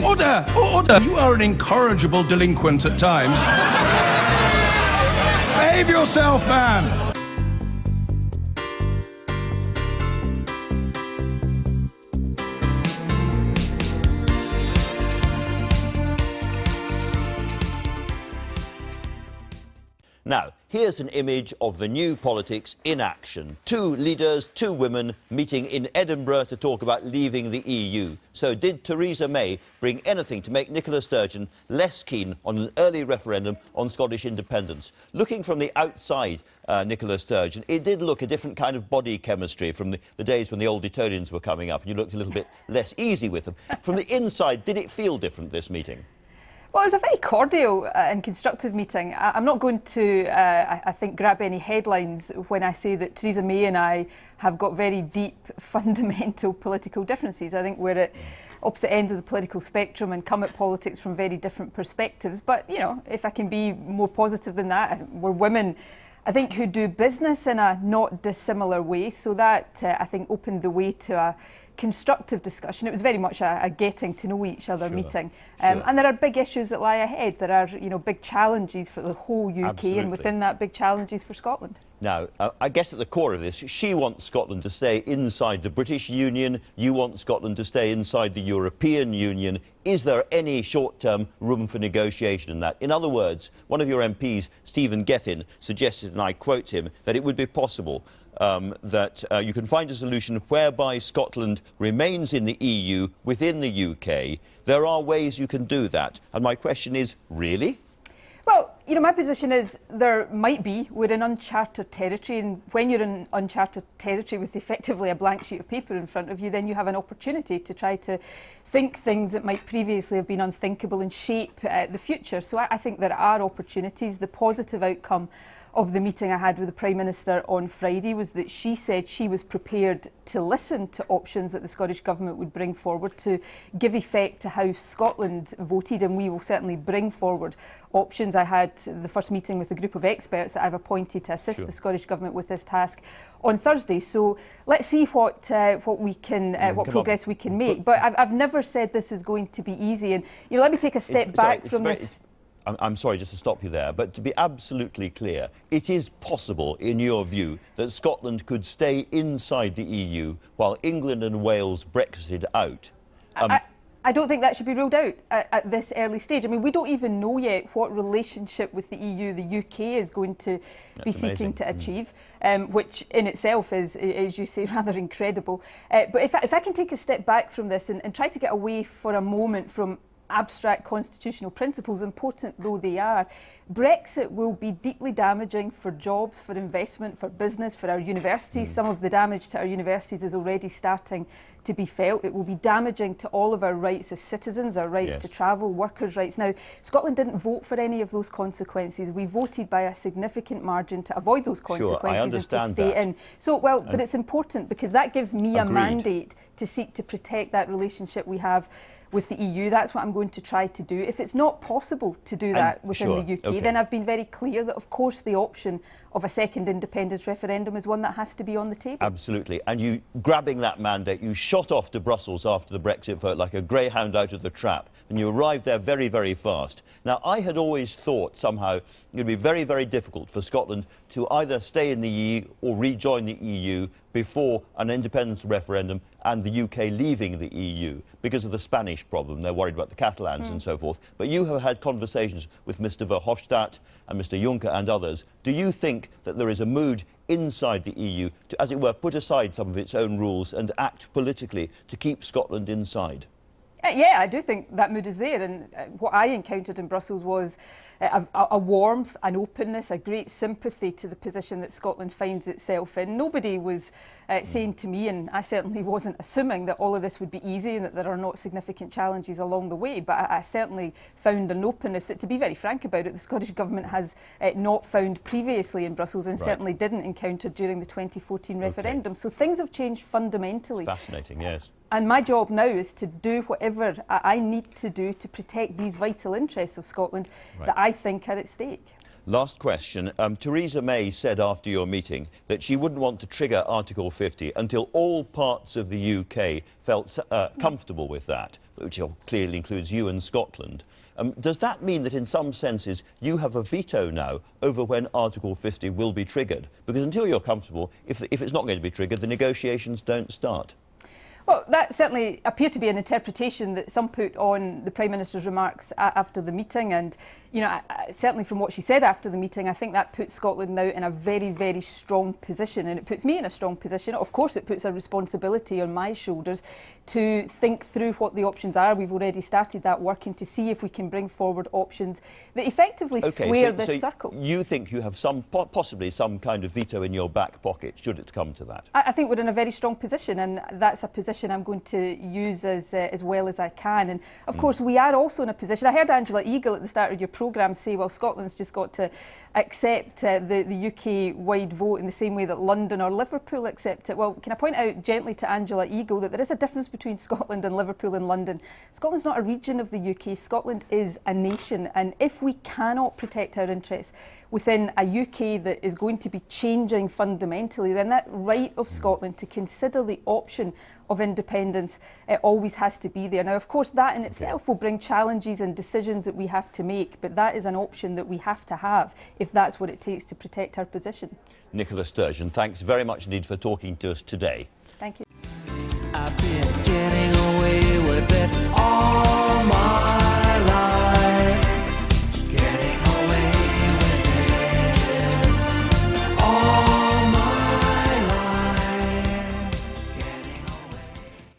Order! Order! You are an incorrigible delinquent at times. Behave yourself, man! Now, here's an image of the new politics in action. Two leaders, two women, meeting in Edinburgh to talk about leaving the EU. So did Theresa May bring anything to make Nicola Sturgeon less keen on an early referendum on Scottish independence? Looking from the outside, Nicola Sturgeon, it did look a different kind of body chemistry from the days when the old Etonians were coming up and you looked a little bit less easy with them. From the inside, did it feel different, this meeting? Well, it was a very cordial and constructive meeting. I'm not going to, I think, grab any headlines when I say that Theresa May and I have got very deep, fundamental political differences. I think we're at opposite ends of the political spectrum and come at politics from very different perspectives. But, you know, if I can be more positive than that, we're women, I think, who do business in a not dissimilar way. So that, I think, opened the way to a constructive discussion. It was very much a getting to know each other meeting. And there are big issues that lie ahead. There are, you know, big challenges for the whole UK. Absolutely. And within that, big challenges for Scotland. Now, I guess at the core of this, she wants Scotland to stay inside the British Union. You want Scotland to stay inside the European Union. Is there any short-term room for negotiation in that? In other words, one of your MPs, Stephen Gethin, suggested, and I quote him, that it would be possible that you can find a solution whereby Scotland remains in the EU within the UK. There are ways you can do that. And my question is, really? Well, you know, my position is there might be. We're in uncharted territory, and when you're in uncharted territory with effectively a blank sheet of paper in front of you, then you have an opportunity to try to think things that might previously have been unthinkable and shape the future. So I think there are opportunities. The positive outcome of the meeting I had with the Prime Minister on Friday was that she said she was prepared to listen to options that the Scottish Government would bring forward to give effect to how Scotland voted, and we will certainly bring forward options. I had the first meeting with a group of experts that I've appointed to assist the Scottish Government with this task on Thursday. So let's see what progress we can make. But I've never said this is going to be easy. And you know, let me take a step back from this. I'm sorry, just to stop you there, but to be absolutely clear, it is possible, in your view, that Scotland could stay inside the EU while England and Wales Brexited out? I don't think that should be ruled out at this early stage. I mean, we don't even know yet what relationship with the EU the UK is going to be seeking to achieve, which in itself is, as you say, rather incredible. But if I can take a step back from this and try to get away for a moment from abstract constitutional principles, important though they are, Brexit will be deeply damaging for jobs, for investment, for business, for our universities. Some of the damage to our universities is already starting to be felt. It will be damaging to all of our rights as citizens, our rights to travel, workers' rights. Now, Scotland didn't vote for any of those consequences. We voted by a significant margin to avoid those consequences and to stay in. So, well, but it's important because that gives me a mandate to seek to protect that relationship we have with the EU. That's what I'm going to try to do. If it's not possible to do that within the UK, then I've been very clear that, of course, the option of a second independence referendum is one that has to be on the table. Absolutely. And you, grabbing that mandate, you shot off to Brussels after the Brexit vote like a greyhound out of the trap, and you arrived there very, very fast. Now, I had always thought somehow it would be very, very difficult for Scotland to either stay in the EU or rejoin the EU before an independence referendum and the UK leaving the EU because of the Spanish problem. They're worried about the Catalans and so forth. But you have had conversations with Mr Verhofstadt and Mr Juncker and others. Do you think that there is a mood inside the EU to, as it were, put aside some of its own rules and act politically to keep Scotland inside? Yeah, I do think that mood is there, and what I encountered in Brussels was a warmth, an openness, a great sympathy to the position that Scotland finds itself in. Nobody was saying to me, and I certainly wasn't assuming that all of this would be easy and that there are not significant challenges along the way, but I certainly found an openness that, to be very frank about it, the Scottish Government has not found previously in Brussels and certainly didn't encounter during the 2014 referendum. So things have changed fundamentally. Fascinating, yes. And my job now is to do whatever I need to do to protect these vital interests of Scotland that I think are at stake. Last question. Theresa May said after your meeting that she wouldn't want to trigger Article 50 until all parts of the UK felt comfortable with that. which clearly includes you and Scotland. Does that mean that in some senses you have a veto now over when Article 50 will be triggered? Because until you're comfortable, if it's not going to be triggered, the negotiations don't start. Well, that certainly appeared to be an interpretation that some put on the Prime Minister's remarks after the meeting. And, you know, certainly from what she said after the meeting, I think that puts Scotland now in a very, very strong position. And it puts me in a strong position. Of course, it puts a responsibility on my shoulders to think through what the options are. We've already started that working to see if we can bring forward options that effectively square this circle. You think you have possibly some kind of veto in your back pocket, should it come to that? I think we're in a very strong position, and that's a position I'm going to use as well as I can. And of course, we are also in a position. I heard Angela Eagle at the start of your programme say, well, Scotland's just got to accept the UK-wide vote in the same way that London or Liverpool accept it. Well, can I point out gently to Angela Eagle that there is a difference between Scotland and Liverpool and London. Scotland's not a region of the UK. Scotland is a nation. And if we cannot protect our interests within a UK that is going to be changing fundamentally, then that right of Scotland to consider the option of independence always has to be there. Now, of course, that in itself will bring challenges and decisions that we have to make, but that is an option that we have to have if that's what it takes to protect our position. Nicola Sturgeon, thanks very much indeed for talking to us today. Thank you.